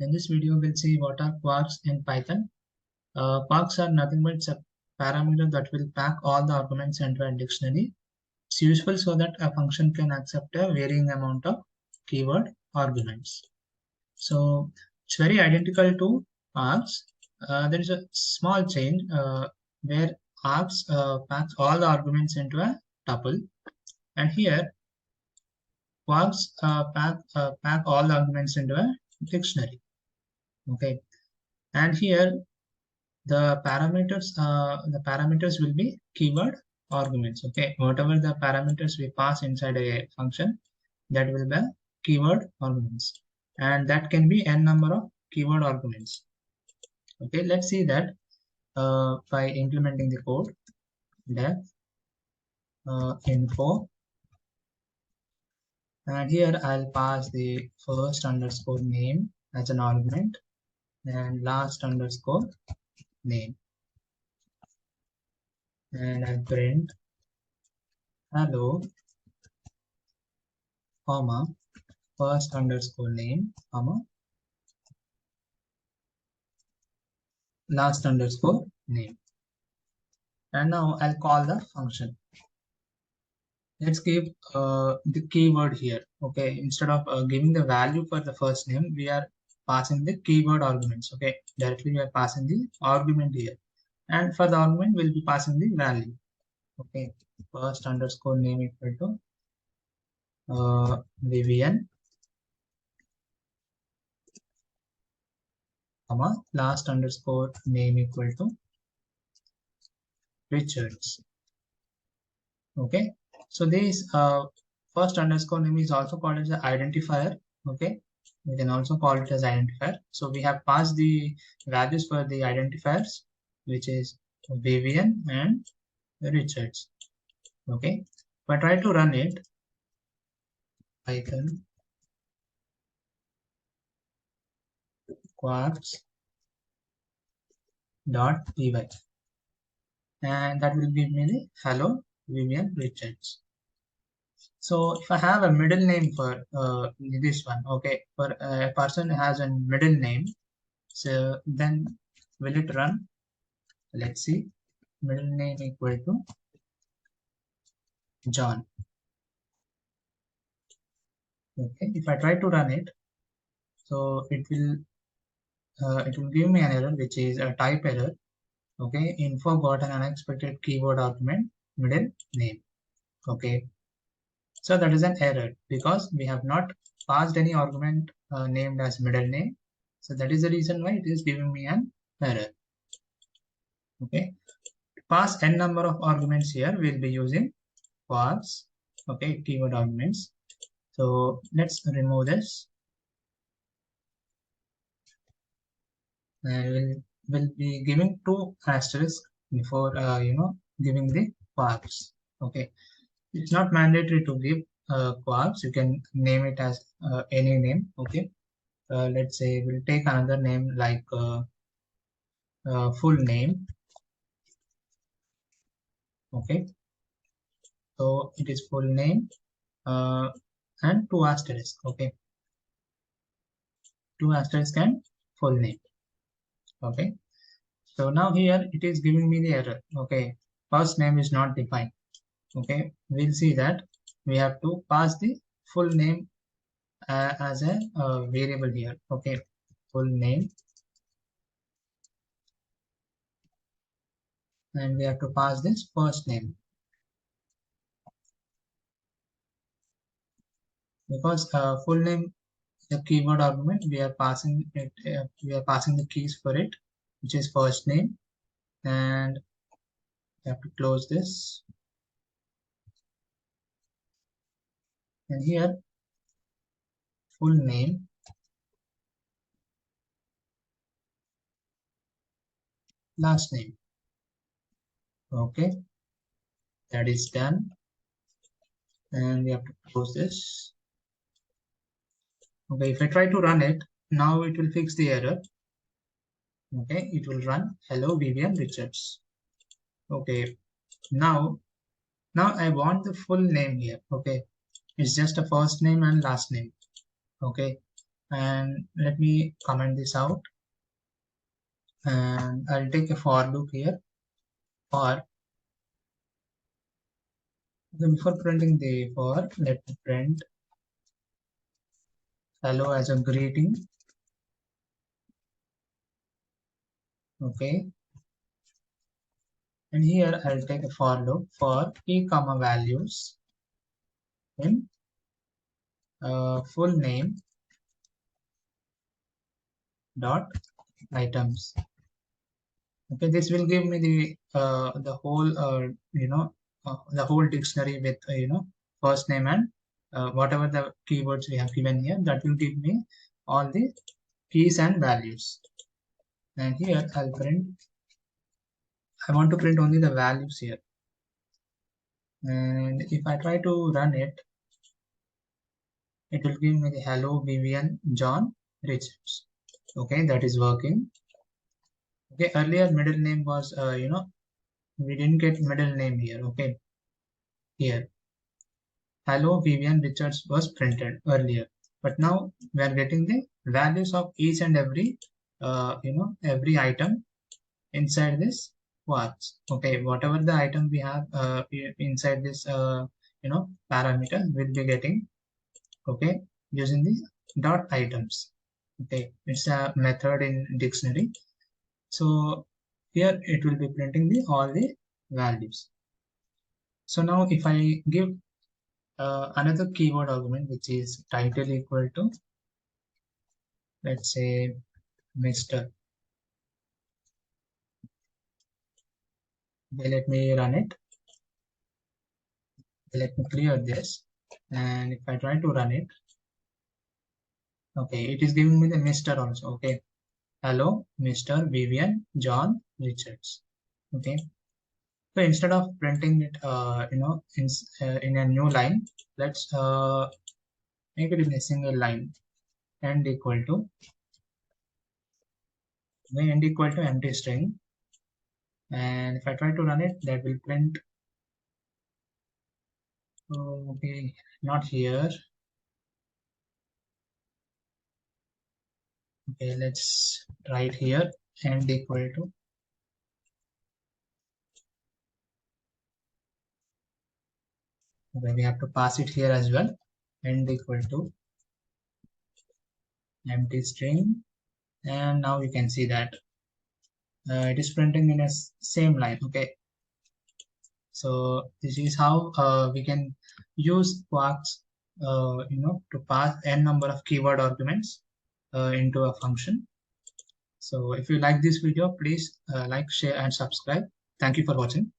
In this video, we'll see what are kwargs in Python. Kwargs are nothing but a parameter that will pack all the arguments into a dictionary. It's useful so that a function can accept a varying amount of keyword arguments. So it's very identical to args. There is a small change where args packs all the arguments into a tuple, and here kwargs pack all the arguments into a dictionary. Okay, and here the parameters will be keyword arguments. Okay, whatever the parameters we pass inside a function, that will be keyword arguments, and that can be n number of keyword arguments. Okay, let's see that by implementing the code. Def info, and here I'll pass the first underscore name as an argument and last underscore name, and I'll print hello, comma, first underscore name, comma, last underscore name. And now I'll call the function. Let's give the keyword here. Okay, instead of giving the value for the first name, we are passing the keyword arguments. Okay, directly we are passing the argument here, and for the argument we'll be passing the value. Okay, first underscore name equal to Vivian, comma, last underscore name equal to Richards. Okay, so this first underscore name is also called as an identifier. Okay, we can also call it as identifier. So we have passed the values for the identifiers, which is Vivian and Richards. Okay, if I try to run it, Python kwargs.py, and that will give me the hello Vivian Richards. So if I have a middle name for this one, okay, for a person who has a middle name, so then will it run? Let's see, middle name equal to John. Okay, if I try to run it, so it will give me an error, which is a type error. Okay, info got an unexpected keyword argument middle name. Okay, so that is an error because we have not passed any argument named as middle name. So that is the reason why it is giving me an error. Okay, to pass n number of arguments here, we'll be using kwargs. Okay, keyword arguments. So let's remove this, and we'll be giving 2 asterisks before giving the kwargs. Okay, it's not mandatory to give kwargs. You can name it as any name. Okay, let's say we'll take another name like full name. Okay, so it is full name and 2 asterisks. Okay, 2 asterisks and full name. Okay, so now here it is giving me the error. Okay, first name is not defined. Okay, we'll see that we have to pass the full name as a variable here. Okay, full name, and we have to pass this first name, because full name, the keyword argument, we are passing it. We are passing the keys for it, which is first name, and we have to close this. And here full name, last name. Okay, that is done, and we have to close this. Okay, if I try to run it now, it will fix the error. Okay, it will run hello Vivian Richards. Okay, now I want the full name here. Okay, it's just a first name and last name. Okay, And let me comment this out, and I'll take a for loop here. For before printing the for, let me print hello as a greeting. Okay, and here I'll take a for loop for key comma values in full name dot items. Okay, this will give me the whole the whole dictionary with first name and whatever the keywords we have given here. That will give me all the keys and values. And here I'll print. I want to print only the values here. And if I try to run it, it will give me the hello Vivian John Richards. Okay, that is working. Okay, earlier middle name was we didn't get middle name here. Okay, here hello Vivian Richards was printed earlier, but now we are getting the values of each and every every item inside this Quarks. Okay, whatever the item we have inside this parameter, we'll be getting, okay, using the dot items. Okay, it's a method in dictionary. So here it will be printing the all the values. So now if I give another keyword argument, which is title equal to, let's say, Mr. Okay, let me run it. Okay, let me clear this. And if I try to run it, okay, it is giving me the Mr. also. Okay, hello, Mr. Vivian John Richards. Okay, so instead of printing it, in a new line, let's make it in a single line. End equal to, end equal to empty string. And if I try to run it, that will print. Okay, not here. Okay, let's try it here. End equal to, okay, we have to pass it here as well. End equal to empty string. And now you can see that it is printing in a same line. Okay, so this is how we can use Quarks to pass n number of keyword arguments into a function. So if you like this video, please like, share and subscribe. Thank you for watching.